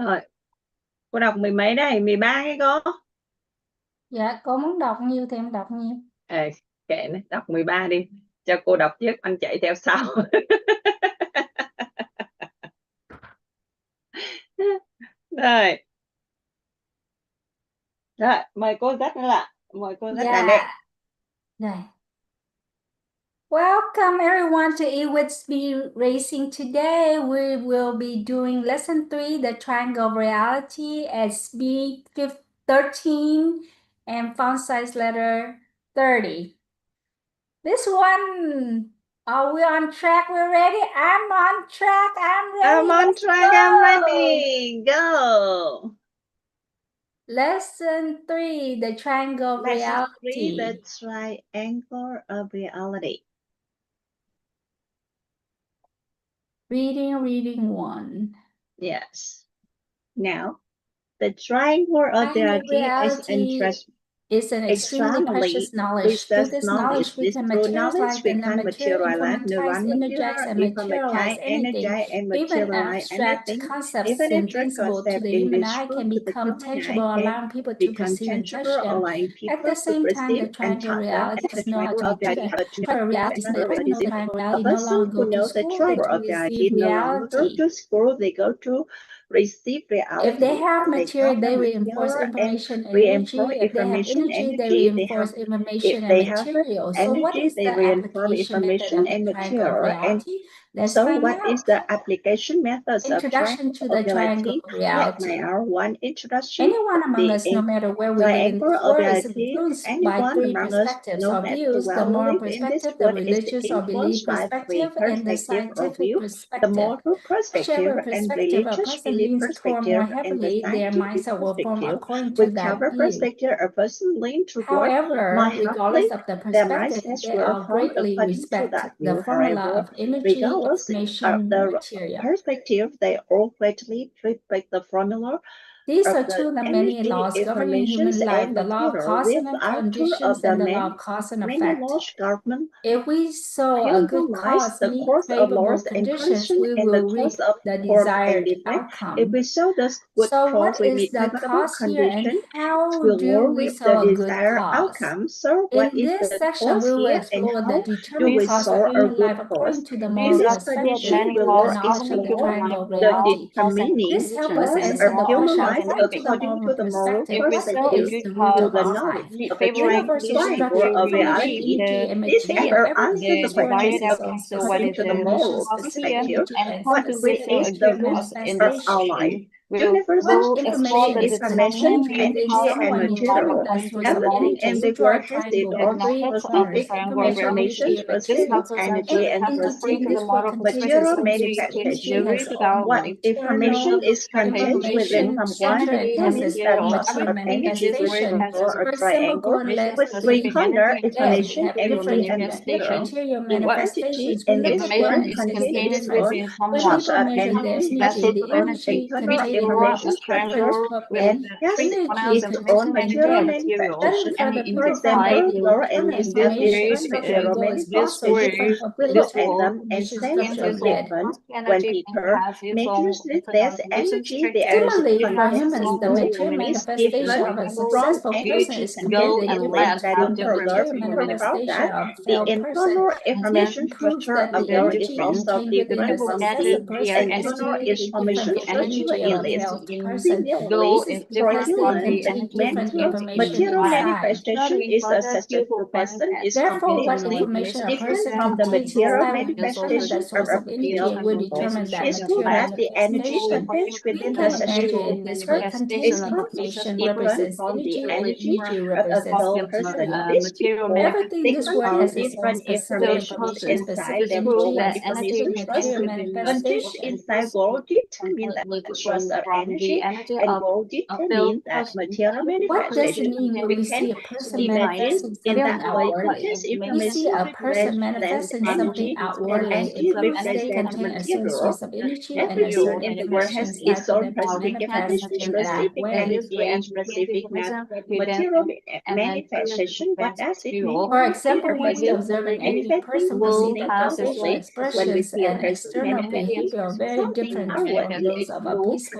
Rồi, cô đọc mười mấy đây? 13 cái cô? Dạ, cô muốn đọc nhiêu thì em đọc nhiêu. Kệ này, đọc 13 đi. Cho cô đọc trước, anh chạy theo sau. Rồi. Rồi, mời cô dắt nữa ạ. Mời cô dắt đàn đệ. Rồi. Welcome everyone to Ewit's Speed Racing. Today we will be doing lesson 3, the triangle of reality at speed 13 and font size letter 30. This one, are we on track? We're ready? I'm on track. I'm ready. I'm on track. I'm ready. Go. Lesson 3, the triangle of reality. Lesson 3, the triangle of reality. Reading 1. Yes. Now, the triangle of reality is an extremely precious knowledge. Through this knowledge, we can materialize and implementize, energize, and materialize anything. Even abstract concepts and principles to the human eye can become tangible, allowing people to perceive and touch them. At the same time, the triangle reality is not to be judged. For reality, the person of the triangle reality no longer go to school, they to receive reality. They go to receive reality. If they have material, they reinforce information and energy. If they have energy, they reinforce information and material. So what is the application method of the triangle of reality? Let's find out. What is the application methods Introduction to the triangle of reality. Introduction. Anyone among us, no matter where we live in the world, is influenced by three perspectives or views: the moral perspective, the religious or belief perspective, and the scientific perspective. Whichever perspective a person leans toward more heavily, their mindset will form according to that view. However, regardless of the perspective, they all greatly respect the formula of energy, information, material. They all greatly respect the formula. These are two of the many laws governing human life: the law of cause and conditions and the law of cause and effect. If we sow a good cause, meet favorable conditions, we will reap the desired outcome. So what is the cause here, and how do we sow a good cause? In this section, we will explore the determined cause of human life according to the moral perspective and the knowledge of the triangle of reality. This helps us answer the question, according to the moral perspective, what is the root of all life? Universal structure, information, energy, and material. Everything is working its own specific dimension, specific energy, and specific manifestation. What information is contained within someone determines the source of energy. We draw a triangle with three corners: information, energy, and material. Any entity in this world contains its own source of energy, has its own internal information center, and has its own material manifestation. For example, gold and lead have different material manifestations. We look at them in specific ways. When people measure their energy, the energy contained in them is perfect. Energy contained in them. Studying further, people found that the internal information structure of gold is also different from physical information structure of lead. When people measures this energy, Similarly, for humans, the material manifestation of a successful person is completely different from the material manifestation of a failed person. This proves that the energy contained within a successful person is completely different from the energy of a failed person. This is because they contain different information inside. Therefore, what information a person contains inside will determine the source of energy and will determine that material manifestation. We can imagine in this way: contains information represents energy, and energy represents material. Everything in this world has its own specific information, specific energy, and specific material manifestation. What does it mean when we see a person manifesting something outwardly? We see a person manifesting something outwardly. If we say contain a certain source of energy and a certain dimension inside for them to manifest in that way. For example, when we observe an angry person, we see that their facial expressions and external behavior are very different from those of a peaceful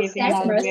success and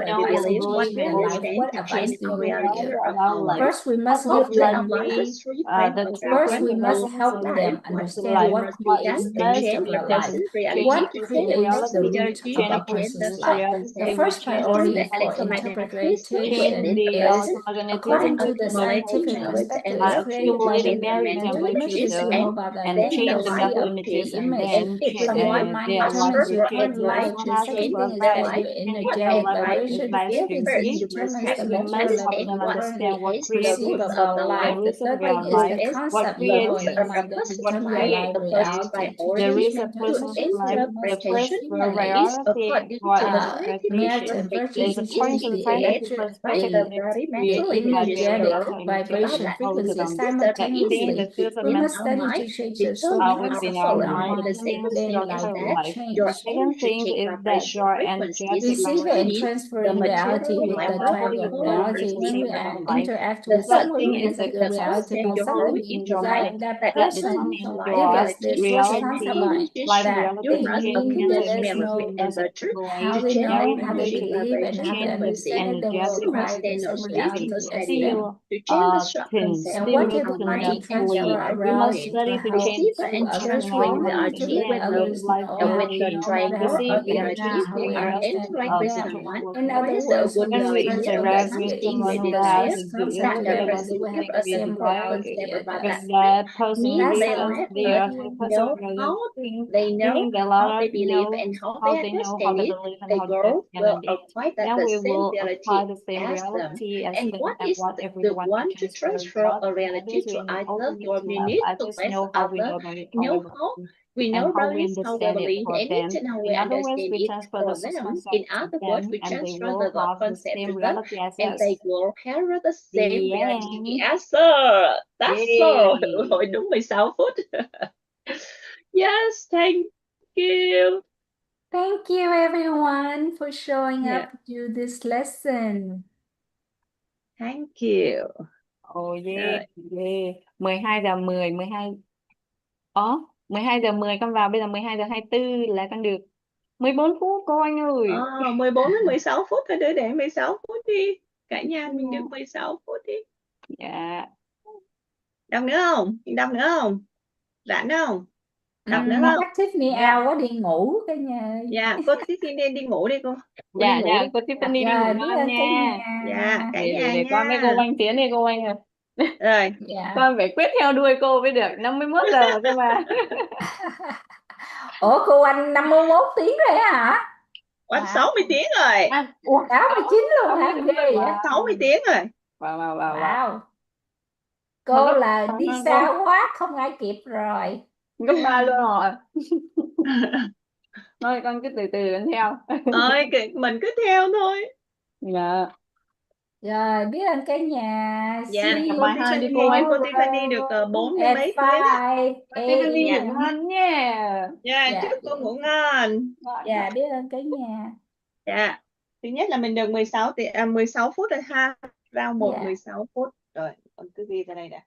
advice and change their life, what advice is the rule here. First, we must Most help them. likely, First, we must help them understand what creates the meaning of our life. What creates the root of a person's life? The first priority for interpretation is, according to the scientific perspective, is clarification. To image is to know about the identity of the image. From one mind determines your own life. The second thing is that your energetic vibration frequency determines the multiple level we currently perceive about life. The third thing is the concept you know in your mind that determine your life reality. To change metaphysics, we must first humanize merit and virtue. To change the energetic vibration frequency simultaneously. We must study to change the so-called mind, then life will change. Second thing is that your energetic Receiving and transferring reality with the triangle of reality. When we interact with someone who has a good reality about something we desire, that person gives us this concept line that they mean, they let us know how they know, how they believe, and how they understand, then we'll acquire the same reality as them. And what they would want to transfer around into how to others, we want to let others know how they know, not how they are, not how we understand them. In other words, when we transfer the image, the source concept to them, they will have the same reality as us. that person That's with how us, we they are do. meaning that a lot of how they know, how they believe, and how they understand it. Then we will apply the same reality as them and what everyone can transfer what. I think we also need to love. I just know how we know about it, our belief, and how we understand it for them. In other words, we transfer the source concept to them, and they will have the same reality as us. The end. Yes, sir. That's so. Yay. Rồi đúng 16 phút. Yes, thank you. Thank you everyone for showing up to this lesson. Thank you. Oh yeah, yeah. 12 giờ 10, 12. 12 giờ 10 con vào, bây giờ 12 giờ 24 là con được 14 phút cô anh ơi. 14 đến 16 phút thôi, để 16 phút đi. Cả nhà mình được 16 phút đi. Dạ. Đọc nữa không? Đọc nữa không? Rảnh không? Đọc nữa không? Chắc Tiffany out quá đi ngủ cả nhà. Dạ, cô Tiffany đi ngủ đi cô. Dạ, cô Tiffany đi ngủ ngon nha. Dạ, cả nhà để nha. con với cô anh tiến đi cô anh ơi. Rồi. Con phải quyết theo đuôi cô mới được 51 giờ cơ mà. Ủa cô anh 51 tiếng rồi hả? Anh 60 tiếng rồi. 69 luôn hả? Ghê vậy? 60 tiếng rồi. Wow. Cô là đi xa quá, không ai kịp rồi. Gấp 3 luôn rồi. Thôi con cứ từ từ con theo. Mình cứ theo thôi. Dạ. Rồi, biết ơn cả nhà. Dạ, bài 2 đi cô Tiffany được 4 đến mấy tiếng á. Tiffany ngủ ngon nha. Dạ, chúc cô ngủ ngon. Dạ, biết ơn cả nhà. Dạ. Thứ nhất là mình được 16 phút rồi ha. Round 1 16 phút. Rồi, con cứ ghi ra đây nè.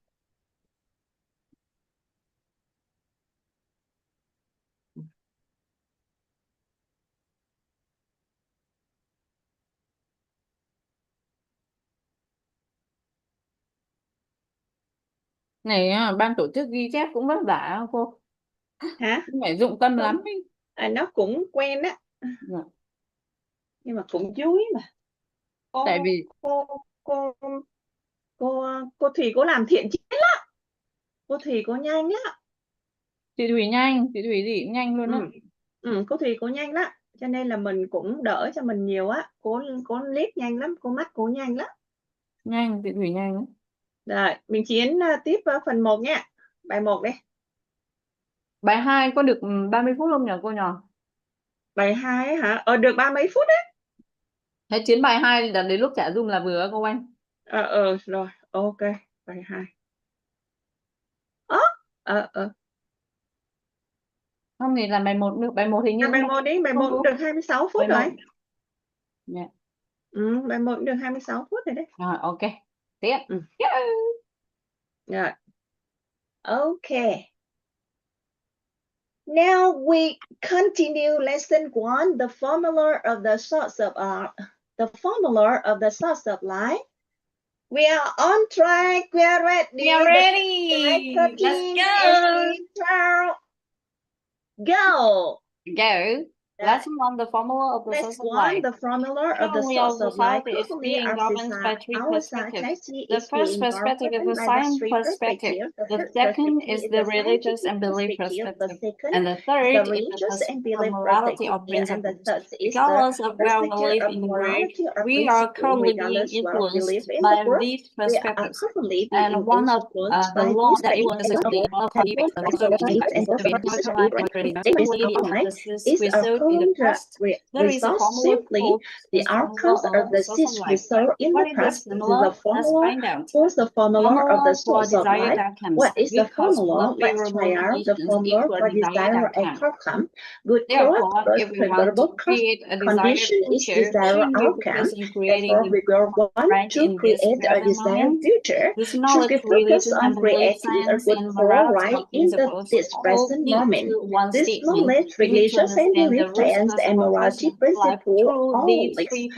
Này ban tổ chức ghi chép cũng vất vả cô. Hả? Phải dụng tâm lắm ấy. Nó cũng quen á. Nhưng mà cũng vui mà. Tại vì cô Thùy cô làm thiện chí lắm. Cô Thùy cô nhanh lắm. Chị Thùy nhanh, chị Thùy gì cũng nhanh luôn á. Cô Thùy cô nhanh lắm. Cho nên là mình cũng đỡ cho mình nhiều á. Cô liếc nhanh lắm, cô mắt cô nhanh lắm. Nhanh, chị Thùy nhanh lắm. Rồi, mình chiến tiếp phần 1 nha. Bài 1 đi. Bài 2 có được 30 phút không nhỉ cô nhỉ? Bài 2 hả? Được 30 phút đấy. Thế chiến bài 2 đến lúc trả Zoom là vừa cô anh. Rồi, ok. Bài 2. Không thì là bài 1 được, bài 1 hình như bài 1 đi, bài 1 được 26 phút rồi. Dạ. Bài 1 được 26 phút rồi đấy. Rồi, ok. Tiếp. Rồi. Okay. Now we continue lesson 1, the formula of the source of light. We are on track. We are ready. We are ready. Let's go. Go. Go. Lesson 1, the formula of the source of life. The formula of the Currently, source our of life society is being governed by three perspectives. The is first being perspective is governed the by science three perspective. perspectives. The second is the religious and belief perspective. And the third is the religious and belief morality of perspective. And the principles. third is Regardless the of where we live in the world, morality of we are principle. currently being Regardless where we live influenced in by the world, these we are perspectives. currently And being one of influenced the by laws these that influences the There is a formula called the outcomes of the system result in the past. This is the formula. What's the formula of the source of life? What is the formula? Let's try out the formula for desired outcome. Good growth plus favorable condition is desired outcome. Therefore, we will want to create a desired future. Should we focus on creating a good growth right in this present moment? This knowledge, religious and belief science and morality principle all leads to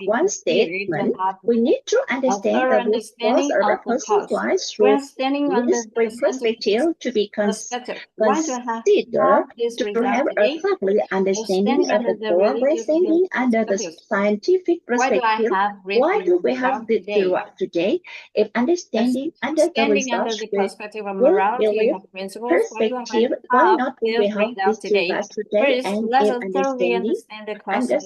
one statement. We need to understand the root cause of a person's life through this perspective to be considered to have a clearly understanding of the core standing under the scientific perspective. Why do we have this today? If understanding under the results with perspective of morality of principles, perspective, why not we have this today? First, And let if us thoroughly understand the concept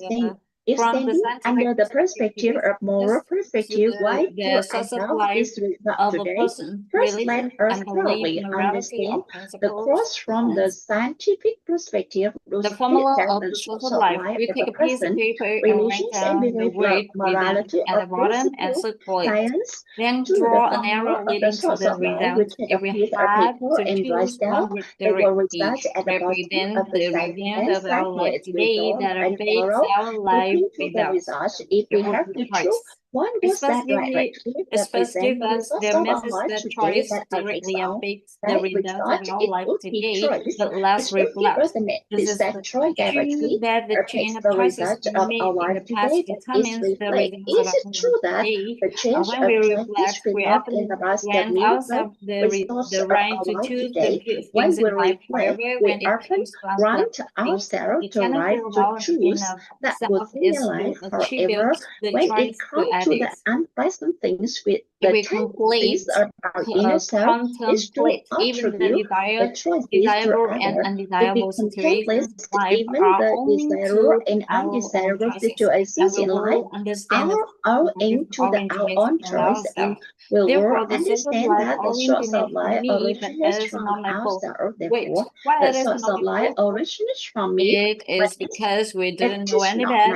if standing under the perspective of moral perspective, why do I have this result today? First, let us thoroughly understand the cross from the scientific perspective. The formula of the source of life. We take a piece of paper and write down the word morality at the bottom and circle it. Science, then draw an arrow leading to the result. If we had to choose one with directly represent the result of our life today that affects our life results, if we it would have be to choice. choose one was that Especially as the message that choice directly affects the result of our life today, but let's reflect. This is the truth that the chain of choices we made in the past determines the results of our life today. When we reflect, we often grant ourselves the right to choose the good things in life. However, when it comes to unpleasant things, the tendency of our inner self is to attribute the choice to others. Unpleasant things with if we contemplate even the desirable and undesirable situations in life are owing to our own choices, and we will understand the origin of ourselves. Therefore, the source of life originates from me, but it is not my fault.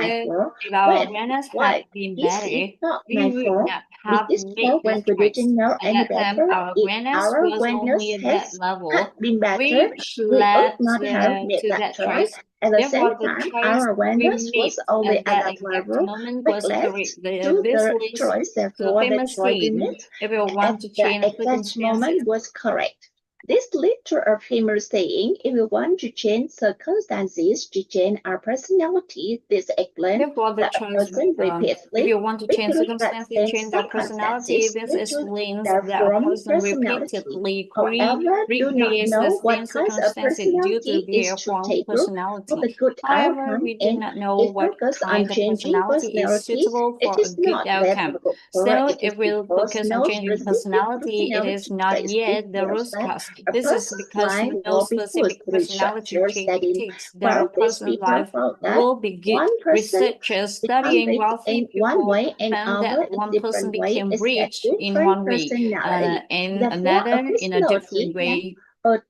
Wait, why it is not my fault? It is because we didn't know any better. If our awareness had been better, we would not have made this choice. At that time, our awareness was only at that level. We led to that choice. Therefore, the choice we made at that exact moment was correct. This leads to the famous saying, if you want to change circumstances, was correct. This led to a famous saying, if we want to change circumstances, to change our personality, this explains therefore the choice if you want to change circumstances, change our personality, this explains that a person repeatedly recreates the same circumstances due to their formed personality. However, we do not know what kind of personality is suitable for a good outcome. So if we focus on changing personality, it is not yet the root cause. This is because no specific personality change takes that a person's life will be good. Researchers studying wealthy people found that one person became rich in one way, and another in a different way.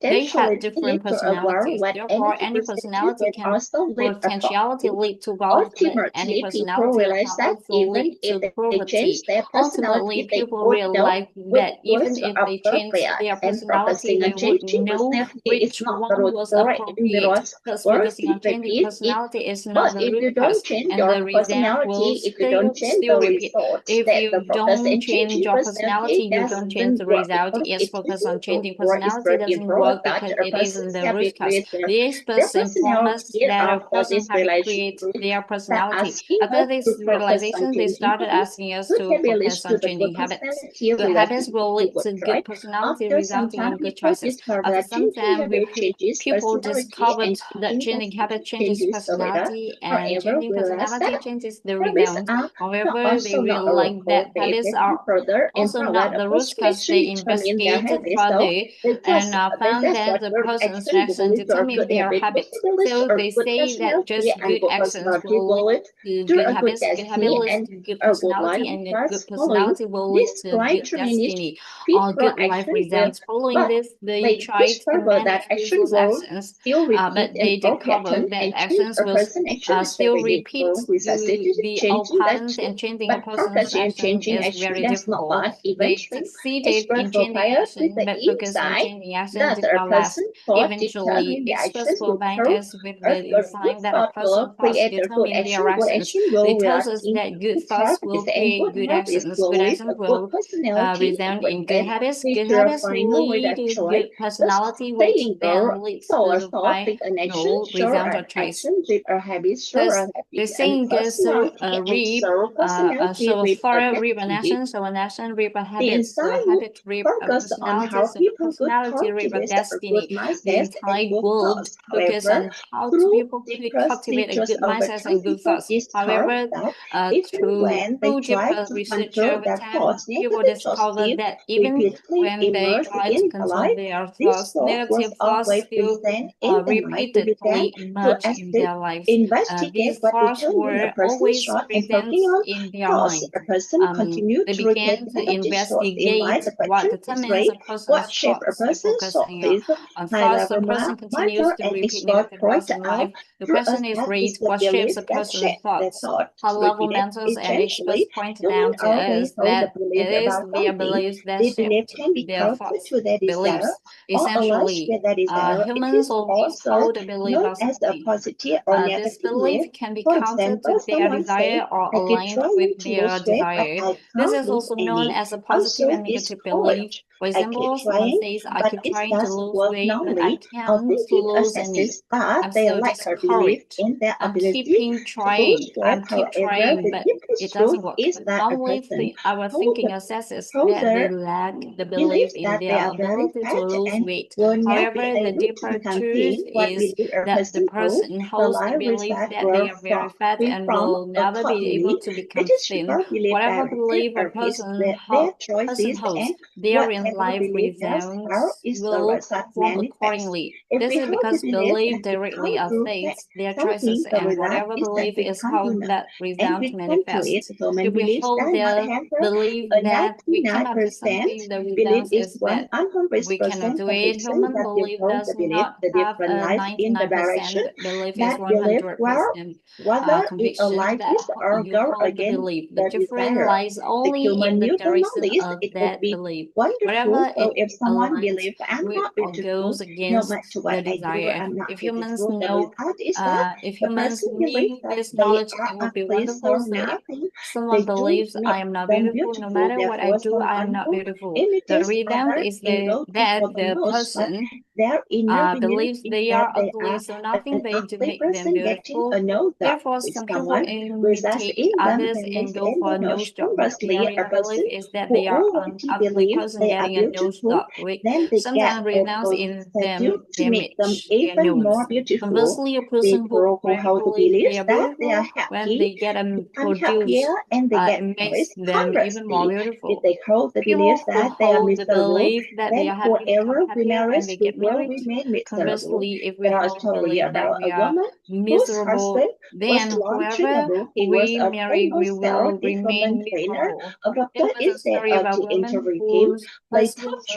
They have different personalities. Therefore, any personality can potentially lead to wealth, but any personality can also lead to poverty. Ultimately, people realize that even if they change their personality, they would know which one was appropriate. Thus, focusing on changing personality is not the root cause, and the result will still repeat. If you don't change your personality, you don't change the result. Yes, focus on changing personality doesn't doesn't work because it isn't the root cause. The experts inform us that a person's habit creates their personality. After this realization, they started asking us to focus on changing habits. Good habits will lead to good personality, resulting in good choices. After some time, people discovered that changing habit changes personality, and changing personality changes the rebound. However, they realized that habits are also not the root cause. They investigated further and found that the person's actions determine their habits. So they say that just good actions will lead to good habits, good habit leads to good personality, and a good personality will lead to good destiny or good life results. Following this, they tried to manage those actions, but they discovered that actions will still repeat the old patterns, and changing a person's action is very difficult. They succeeded in changing action, but focus on changing action did not last. Eventually, experts provide us with the insight that a person's thoughts determine their actions. They tell us that good thoughts will create good actions. Good actions will result in good habits. Good habits will lead to good personality, which then leads to the final result or choice. Thus, the saying goes so for reap an action, so an action reap a habit, so a habit reap a personality, so personality reap a destiny. The entire world focus on how people could cultivate a good mindset and good thoughts. However, through deeper research over time, people discovered that even when they try to control their thoughts, negative thoughts still repeatedly emerge in their lives. These thoughts were always present in their mind. They began to investigate what determines a person's thoughts. By focusing on thoughts, the person continues to repeat negative thoughts in life. The question is raised: what shapes a person's thoughts? High-level mentors and experts point out to us that it is their beliefs that shape their thoughts. Beliefs. Essentially, humans always hold a belief of something. This belief can be counter to their desire or aligned with their desire. This is also known as a positive and negative belief. For example, someone says, I keep trying to lose weight, but I can't lose any. I'm so discouraged. I'm keeping trying. But it doesn't work. Normally, our thinking assesses that they lack the belief in their ability to lose weight. However, the deeper truth is that the person holds the belief that they are very fat and will never be able to become thin. Whatever belief a person holds, their life results will form accordingly. This is because belief directly affects their choices, and whatever belief is how that result manifests. If we hold the belief that we cannot do something, the result is that we cannot do it. Human belief does not have a 99% belief is 100% conviction that you hold the belief. The difference lies only in the direction of that belief. Whatever it aligns with or goes against the desire. If humans knew this knowledge, it would be wonderful. So if someone believes I am not beautiful, no matter what I do, I am not beautiful. The result is that the person believes they are ugly, so nothing they do make them beautiful. Therefore, some people imitate others and go for a nose job, but their real belief is that they are an ugly person getting a nose job, which sometimes renounce in them damage their nose. Conversely, a person who believes they are beautiful, when they get them produced, it makes them even more beautiful. People who hold the belief that they are happy become happier when they get married. Conversely, if we hold the belief that we are miserable, then whoever we marry, we will remain miserable. There was a story of a woman whose husband was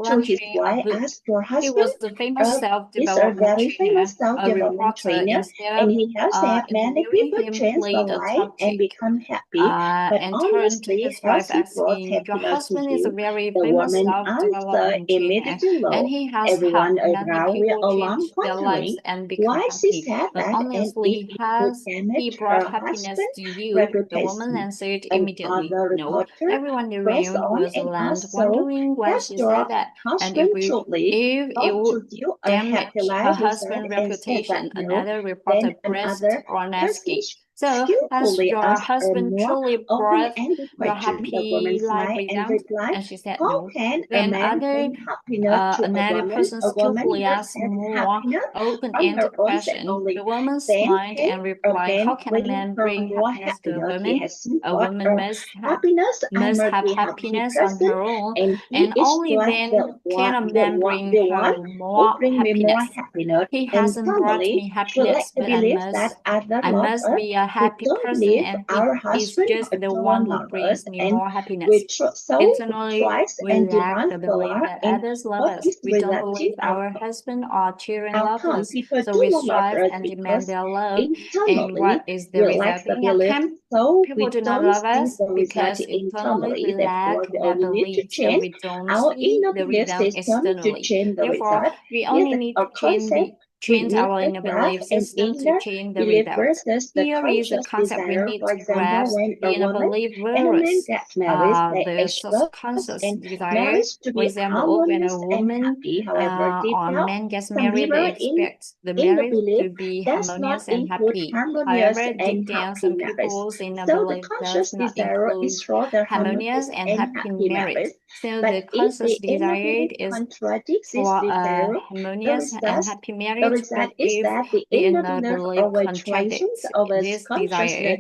launching a book. He was the famous self-development trainer, a reporter. Instead of interviewing him, played a top chick and turned to his wife asking, your husband is a very famous self-development trainer, and he has helped many people change their lives and become happy. But honestly, has he brought happiness to you? The woman answered immediately, no. Everyone in the room was alarmed, wondering why she said like that. And if it would damage her husband's reputation, another reporter pressed on asking, so has your husband truly brought your happy life result? And she said no. Then another person skillfully asked more open-ended question. The woman smiled and replied, how can a man bring happiness to a woman? A woman must have happiness on her own, and only then can a man bring her more happiness. He hasn't brought me happiness, but I must be a happy person, and it is just the one who brings me more happiness. Internally, we lack the belief that others love us. We don't believe our husband or children love us, so we strive and demand their love. And what is the resulting outcome? People do not love us because internally we lack that belief, so we don't see the result externally. Therefore, we only need to change our inner belief system to change the results. Here is a concept we need to grasp. The inner belief virus, the subconscious desire. For example, when a woman or man gets married, they expect the marriage to be harmonious and happy. However, deep down, some people's inner belief does not include harmonious and happy marriage. So the conscious desire is for a harmonious and happy marriage, but if the inner belief contradicts this desire,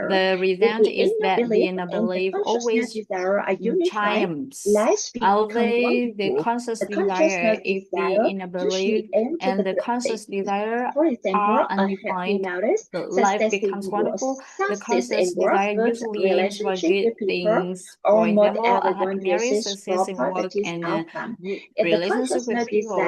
the result is that the inner belief always triumphs over the conscious desire. If the inner belief and the conscious desire are undefined, the life becomes wonderful. The conscious desire usually aims for good things, for example, a happy marriage, success in work, and a relationship with people.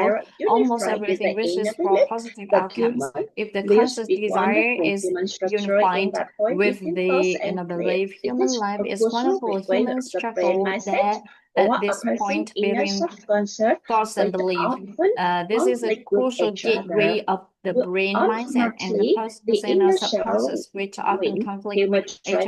Almost everything wishes for positive outcomes. If the conscious desire is unified with the inner belief, human life is wonderful. Humans struggle there at this point between thoughts and belief. This is a crucial gateway of the brain mindset and the conscious and subconscious, which often conflict with each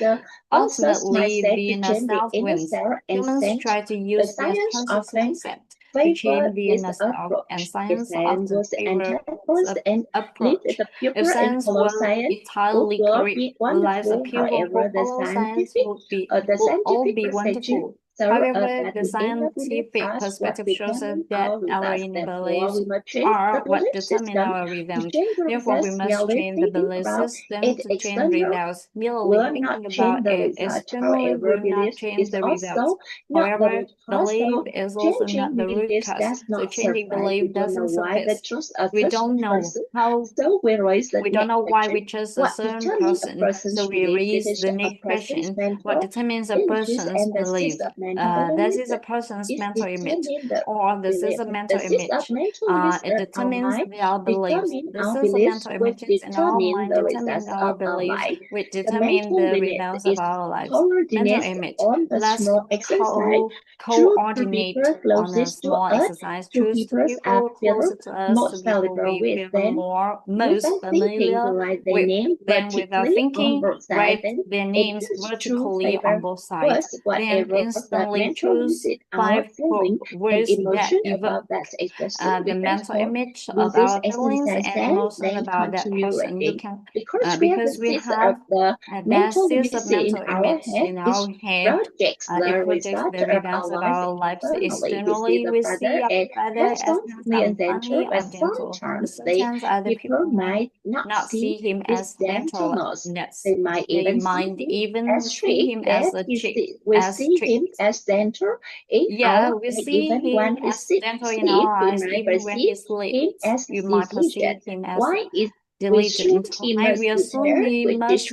other. Ultimately, the inner self wins. Humans try to use their conscious concept to change the inner self, and science often favors the approach. If science were entirely correct, lives of people who follow science would all be wonderful. However, the scientific perspective shows us that our inner beliefs are what determine our results. Therefore, we must change the belief system to change results. Merely thinking about it externally will not change the results. However, belief is also not the root cause, so changing belief doesn't suffice. We don't know why we choose a certain person, so we raise the next question: what determines a person's belief? This is a person's mental image, or this is a mental image. It determines their beliefs. This is a mental image, and our mind determines our beliefs, which determine the results of our lives. Mental image. Let's coordinate on a small exercise. Choose two people closer to us, to people we feel most familiar with. Then, without thinking, write their names vertically on both sides. Then instantly choose 5 words that evoke the mental image of our feelings and emotions about that person. You can because we have that series of mental image in our head. It projects the results of our lives externally. We see our father as handsome, funny, or gentle. But sometimes other people might not see him as gentleness. They might even see him as a strict. Yeah, we see him as gentle in our eyes, even when he sleeps. You might perceive him as diligent. I will assume he must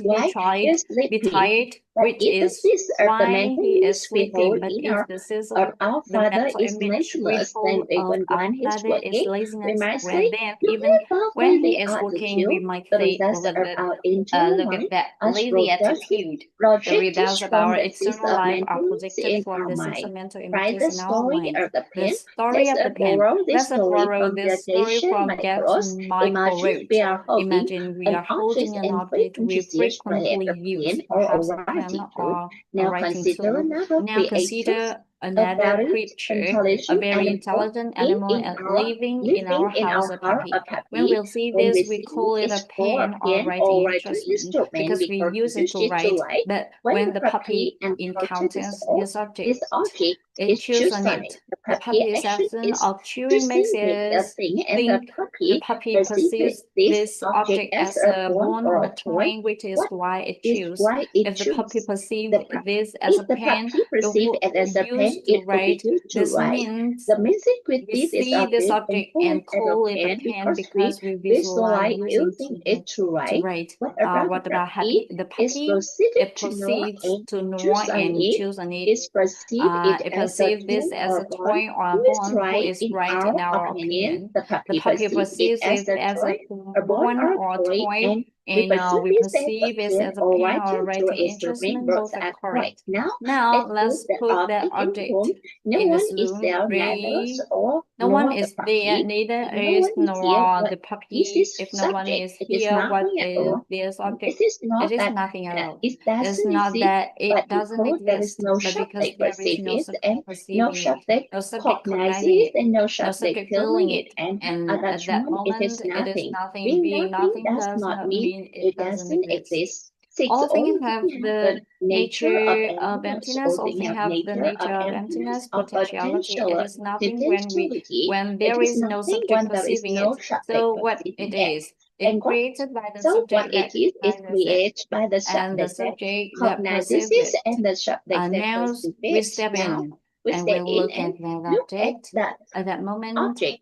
be tired, which is why he is sleeping. But if the sense of the mental image we hold of our father is laziness, then even when he is working, we might say, look at that lazy attitude. The results of our external life are projected from the sense of mental images in our mind. The story of the pen. Let's borrow this story from Gates Michael Roach. Imagine we are holding an object we frequently use, perhaps a pen or a writing tool. Now consider another creature, a very intelligent animal living in our house, a puppy. When we'll see this, we call it a pen or writing instrument because we use it to write. But when the puppy encounters this object, it chews on it. The puppy's action of chewing makes us think the puppy perceives this object as a bone or a toy, which is why it chews. If the puppy perceives this as a pen, it will use to write. This means we see this object and call it a pen because we visualize using it to write. What about happy? The puppy, it proceeds to gnaw and chews on it. It perceives this as a toy or a bone, who is right in our opinion. The puppy perceives it as a bone or a toy, and we perceive it as a pen or a writing instrument. Both are correct. Now let's put that object in this room. Ready? No one is there, neither is nor the puppy. If no one is here, what is this object? It is nothing at all. It's not that it doesn't exist, but because there is no subject perceiving it, no subject cognizing it, no subject feeling it, and at that moment it is nothing. Being nothing does not mean it doesn't exist. All things have the nature of emptiness. All things have the nature of emptiness, potentiality. It is nothing when there is no subject perceiving it. So what it is, it's created by the subject that cognizes it, and the subject that perceives it. Now we step in and we'll look at that object. At that moment, it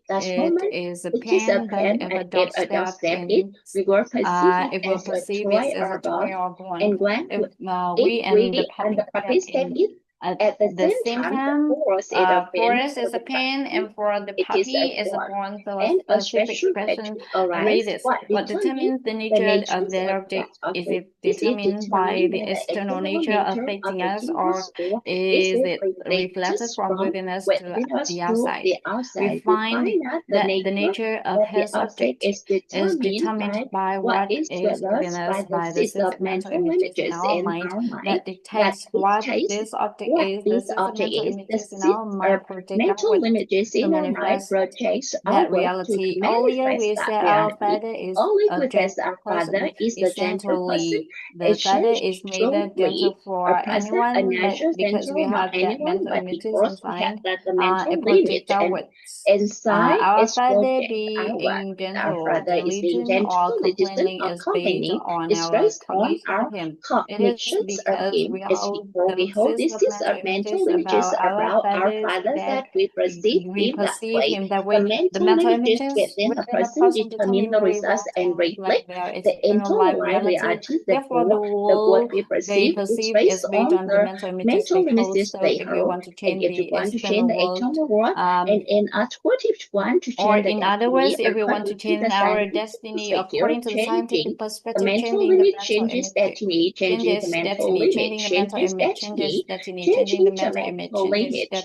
is a pen, but if a dog steps in, it will perceive it as a toy or bone. If we and the puppy step in at the same time, Forest is a pen, and for the puppy is a bone. So a specific question raises: what determines the nature of that object? Is it determined by the external nature affecting us, or is it reflected from within us to the outside? We find that the nature of his object is determined by what is within us, by the six mental images in our mind that dictates what this object is. The six mental images in our mind project outward to manifest that reality. Earlier we said our father is a gentle person. Essentially, the father is neither gentle for anyone, but because we have that mental images inside, it projects outwards. Our father being gentle, diligent, or complaining is based on our cognition of him. It is because we hold those mental images about our fathers that we perceive him that way. The mental images within a person determine the results and reflect the internal life reality. Therefore, the world they perceive is based on the mental images they hold. So if you want to change the external world, or in other words, if we want to change our destiny according to the scientific perspective, changing the mental image changes destiny, changing the mental image changes destiny, changing the mental image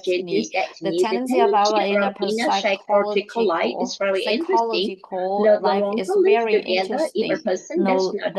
changes destiny. The tendency of our inner psychological life is very interesting. The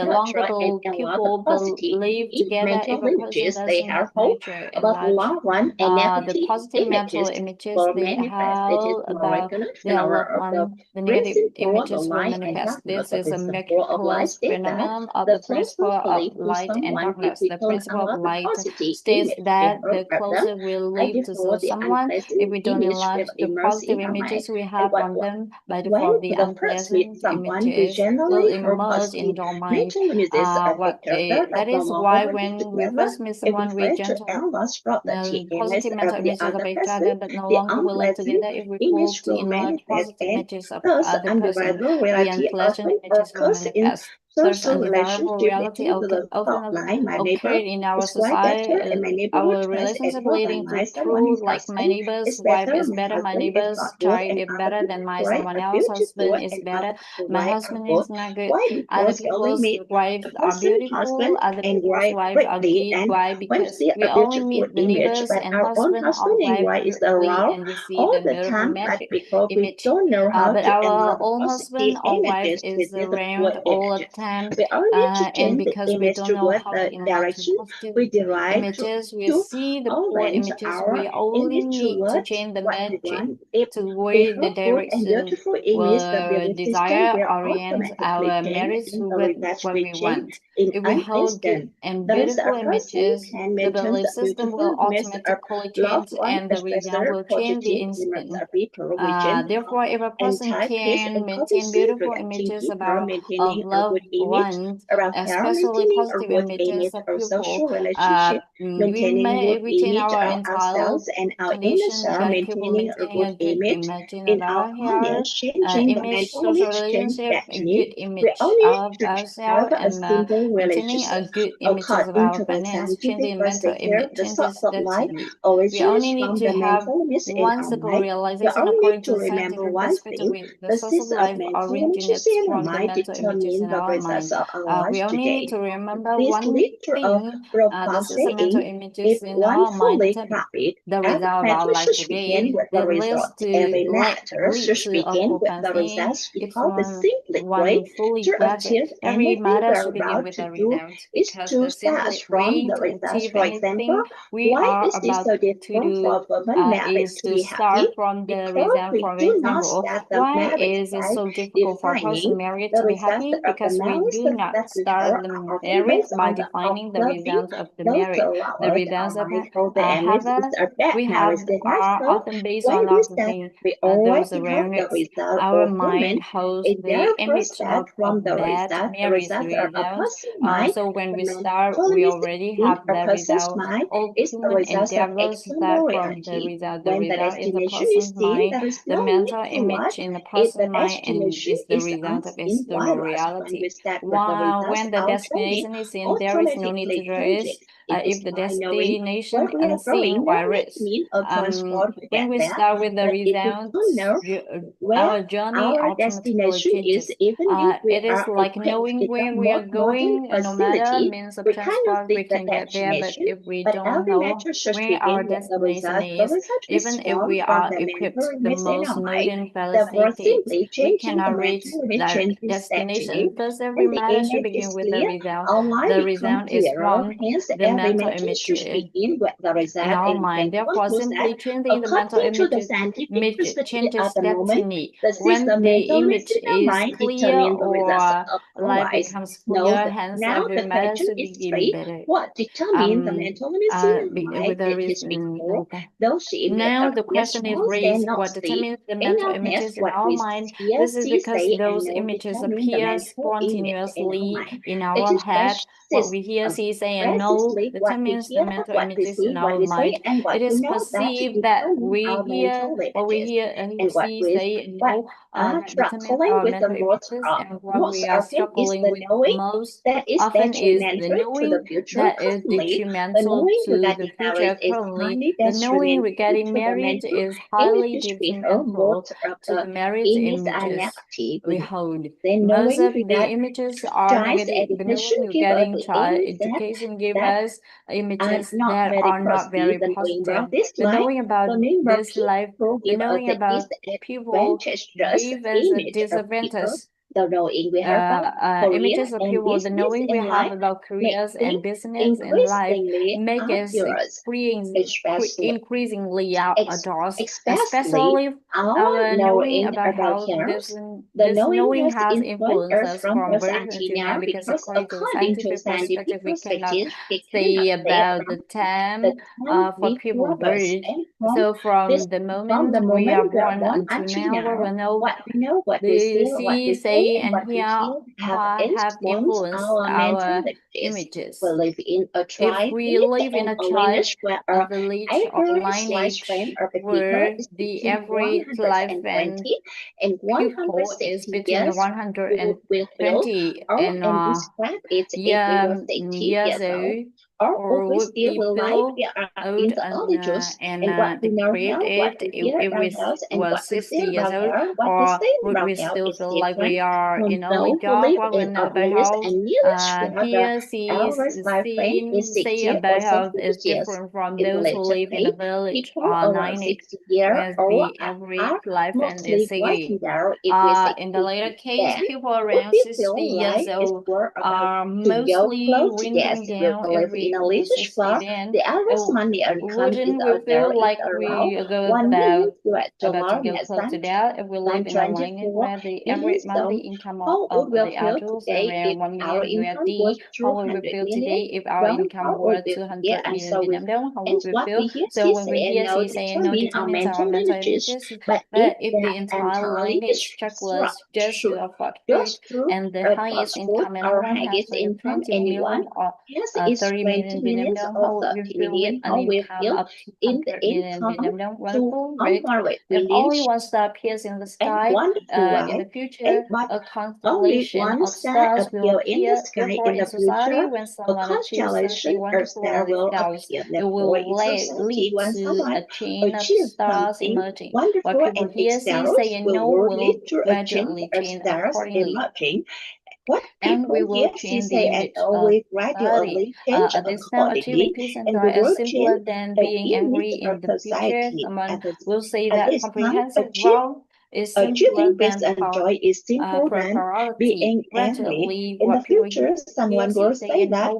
longer the people believe together, if a person doesn't have nature in life, the positive mental images they have about their loved one, the negative images will manifest. This is a miraculous phenomenon of the principle of light and darkness. The principle of light states that the closer we live to someone, if we don't enlarge the positive images we have on them, by default the unpleasant images will emerge in our mind. That is why when we first meet someone, we gentle positive mental images of each other, but no longer will live together. If we pull to enlarge positive images of other person, the unpleasant images will manifest. Such undesirable reality often occurred in our society. Our relationship leading to prove like my neighbor's wife is better, my neighbor's child is better than my someone else's husband is better, my husband is not good. Other people's wives are beautiful, other people's wives are good. Why? Because we only meet the neighbors and husband or wife directly and we see the romantic image. But our own husband or wife is around all the time. can. We only need to And change the because we image don't know towards how the to enlighten direction positive we derive images, we to see the poor orient images. our We only image need to towards change the what we magic want. If the toward the helpful and direction beautiful image, the we beauty system desire, will orient automatically our change marriage in the with results what we we change want. in If we an hold good instant. and Those beautiful are person images, can the maintain belief the system beautiful will image of automatically loved change, one, and the result especially will change the positive image instant. of people which Therefore, if a person anti-peace can and maintain cohesive beautiful reacting images people, of maintaining a loved good image ones, around care, especially maintaining a positive good images image of of people, social relationship, we maintaining may good retain image our of entire ourselves and our inner condition, self, that people maintaining a maintaining good a good image image in of our our hair, finance, changing the image, mental social image change relationship, a destiny. good We image only of to ourselves, have a and simple maintaining a relationship good images of according our to the finance, scientific changing mental perspective. image, The changes source of life destiny. We originates only need from to the have mental image in one our simple mind. You realization only according need to to the remember scientific one perspective. thing: The the source of system of life mental images originates in the from the mind mental images determine in the our results mind. of our lives We only need today. to remember This one leads to a thing. profound This is a mental saying: images if in one our mind fully determine copied, the every result of our matter life should begin today. with the That leads result. to Every matter lead should to a begin with profound the saying. results If because the simplest one way fully to grasp it, achieve every anything matter we're should begin about with to a do result, is because to the start simplest from way the to results. achieve For anything example, we why are is this about so to different do for women married is to to be start happy? from the Because result. we For do not example, start the why marriage is it by so difficult for a person defining married the to be results happy? of the Because we marriage do not that we start hold the are often marriage based by on the defining the observing results of the those marriage. The allowed results our of mind hold the image however, is a bad we marriage. have The next are step, often based when on we lots of start, things. we Those already have around the it. result. Our For mind women, holds it the therefore image starts of from the bad result. The marriage results are a result. person's mind. So when The we start, mental we image already in have a the person's result. mind All is the human results of endeavors external start from the reality. result. The When the result is a destination is person's seen, mind. there is The no mental need to image watch. in the If the person's mind and destination is the is result of unseen external virus, when reality. we start with the While results, when the our journey destination is in, there is no need to automatically rush. changes. It If is the by knowing destination where we are unseen, going, why no need risk? mean a transport to When get we there. start with the But if we don't results, know where our journey our automatically destination is, changes. even if we It is are like equipped knowing with a where we are modern going, no matter facility, means of we cannot transport, we see the can get there. But destination. if we But don't every know matter should where our begin with destination the is, result is even if formed we from are the equipped mental the image in most our mind. modern Therefore, facilities, simply we changing the cannot reach mental image that changes destination. destiny. Thus, every When the matter should image begin is with the clear, result. our life The becomes result is clearer. from Hence, the every mental matter image should begin with the in result. our And mind. Therefore, example simply that, changing the mental according to the image scientific perspective changes at the moment, destiny. the When system the mental image image in our is mind clear determines the results or of our life lives. becomes Now, clear, hence now every the matter question should is begin straight. better. What determines the mental image in our mind? With the It is before okay. those images Now the appear question is small, raised: cannot what see. determines the In mental our images heads, in what our we mind? hear, This is see, because say, and those know images determine the appear mental image in our spontaneously mind. in It our is head. What we hear, precisely see, say, and know what we determines the hear, mental what we images see, in what our we say, mind. and what It we is know that perceived that determine we our hear, mental what we images. hear, And what see, we say, and what know are that determines struggling our with the mental most images, and what we are often is struggling the with knowing most that is often is the detrimental to knowing the future. that is Currently, the detrimental knowing to that the the future. marriage is Currently, highly the knowing detrimental regarding to the marriage mental is highly image we hold. detrimental Most of to the the marriage images are images negative. we hold. Then Most knowing of the regard images are child negative. The education knowing give us regarding the child image education give that us images are not that very are not positive. very The knowing positive. about this The life, knowing about the knowing about this life, people the give us knowing the about people disadvantageous give us a image of people. disadvantage. The knowing we have about career Images of and people, the business knowing we in have life about make careers and things business in life increasingly make us obvious, increasingly outdoors, especially especially our our knowing knowing about about how health. The this knowing knowing has has influenced influenced us us from from birth birth until until now now, because because according to the according to scientific scientific perspective, we cannot perspective, we say cannot say about from the time the time for we people were birth birth. and So this from the moment we are we are born born until until now, we now, will know what we know, what we the see, what see, we say, say, and and what we hear feel have have influenced influenced our our mental images. images. We live in a If tribe we village live in and a a tribe, lineage where a our village or average lifespan lineage of the people where is the between average lifespan 120 and pupil is 160 between years, we will 120 and and describe it if we were 60 years years old. old. or would would we we feel feel old old and and decrepit if we were 60 years old, or would we still feel like we are in early job while in a better health? Here, see a better health is different from those who live in a village or 90, where the average lifespan is 60. In the later case, people around 60 years old are mostly winding down every 60. Then wouldn't we feel like we go about to go close to that if we live in a lineage where the average monthly income of the adults around 1 million USD? How would we feel today if our income were 200 million Vietnam dong? How would we feel? So when we hear she saying no determines our mental images, but if the entire lineage checklist just to afford food and the highest income in one has 20 million or 30 million Vietnam dong, how would we feel with an income up to 100 million Vietnam dong? Wonderful, right? If only one star appears in the sky, in the future, a constellation of stars will appear. Therefore, in society, when someone achieves something wonderful and it goes, it will lead to a chain of stars emerging. What people here see, say, and know will gradually change accordingly. And we will change the image of society. At this time, achieving peace and joy is simpler than being angry. In the future, someone will say that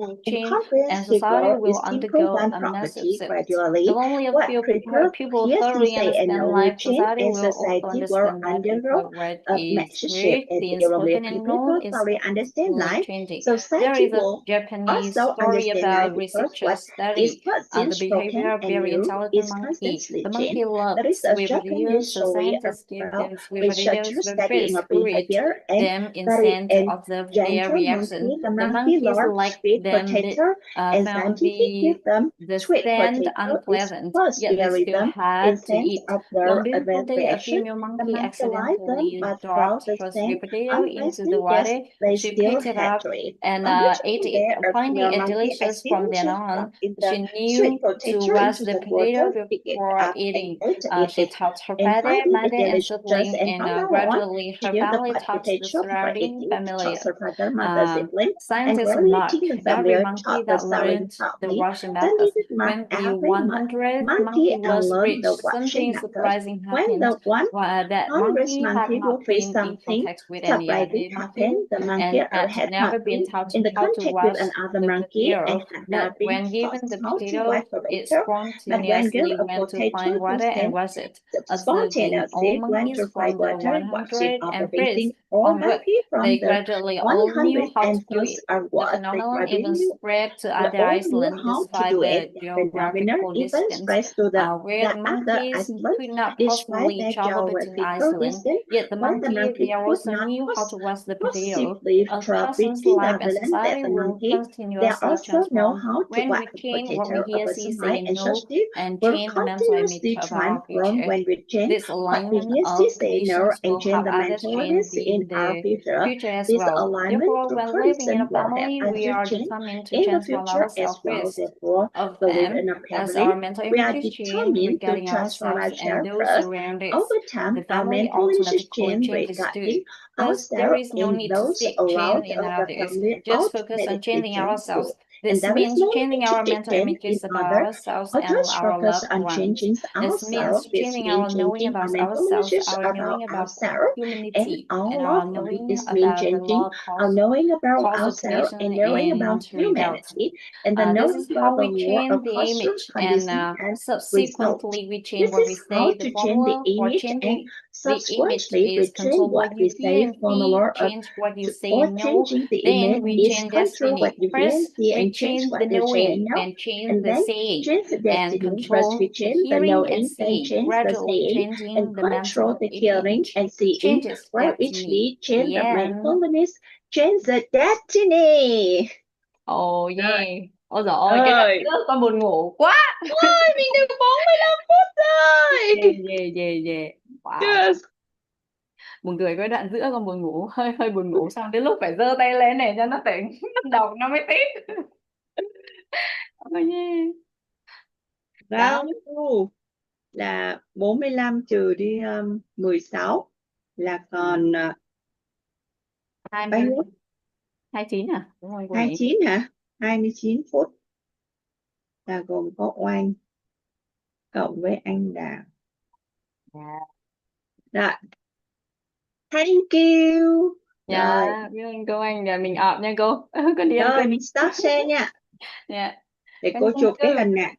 comprehensive wealth is simpler than prosperity. Gradually, what people here see, say, and know will change, and society will undergo a massive shift. If only a few people thoroughly understand life, society will also understand life, because what is seen, spoken, and known is constantly changing. There is a Japanese story about researchers study the behavior of very intelligent monkey. The monkey loves sweet potatoes, so scientists give them sweet potatoes with fish, put them in sand to observe their reaction. The monkeys like them found the sand unpleasant, yet they still had to eat. One beautiful day, a female monkey accidentally dropped her sweet potato into the water. She picked it up and ate it. Finding it delicious from then on, she knew to wash the potato before eating. She taught her father, mother, and sibling, and gradually her family taught the surrounding family. Scientists mark every monkey that learned the washing method. When the 100th monkey was reached, something surprising happened. That monkey had not been in contact with any other monkey and had never been taught how to wash the potato. But when given the potato, it spontaneously went to find water and wash it. Observing all monkeys from the 101st onward, they gradually all knew how to do it. The phenomenon even spread to other islands despite the geographical distance, where the monkeys could not possibly travel between islands. Yet the monkeys, they also knew how to wash the potato. A person's life and society will continuously transform when we change what we hear, see, say, and know, and change the mental image of our future. This alignment of conditions will help others change the future as well. Therefore, when living in a family, we are determined to transform ourselves first of them as our mental images change regarding ourselves and those around us. The family automatically changes too. Thus, there is no need to seek change in others. Just focus on changing ourselves. This means changing our mental images about ourselves and our loved ones. This means changing our knowing about ourselves, our knowing about humanity, and our knowing about the law cause of creation and results. This is how we change the image, and subsequently we change what we say. The formula for changing the image is control what you feel and see, change what you say and know, then we change destiny. First, we change the knowing, then change the saying, and control the hearing and seeing, gradually changing the mental image. Changes destiny. The end. Oh yeah. Ôi dồi ôi, cái đoạn đó con buồn ngủ quá. Ôi, mình được 45 phút rồi. Yeah. Wow. Buồn cười cái đoạn giữa con buồn ngủ, hơi buồn ngủ, xong đến lúc phải giơ tay lên này cho nó tỉnh, đầu nó mới tiếp. Ôi nhé. Đó là 45 trừ đi 16 là còn bao nhiêu? 29 à? Đúng rồi, cô nhỉ? 29 hả? 29 phút là gồm có Oanh cộng với anh Đào. Rồi. Thank you. Dạ, Rồi. biết ơn cô Anh. Dạ, mình ọp nha cô. Con đi ăn Rồi, cơm. mình stop share nha. Dạ. Để Con cô đi ăn chụp cái cơm. hình nè.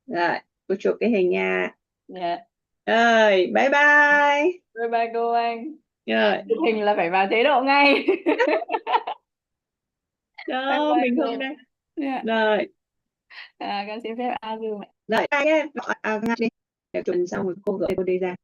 Rồi, cô chụp cái hình nha. Dạ. Rồi, bye bye. Bye bye cô Anh. Rồi. Chụp hình là phải vào chế độ ngay. Bye Đó, bye mình cô. không đây. Dạ. Rồi. Con xin phép out Zoom ạ. Rồi, bye nhé. Ngay đi. Để chụp hình xong rồi cô gửi cô đi ra.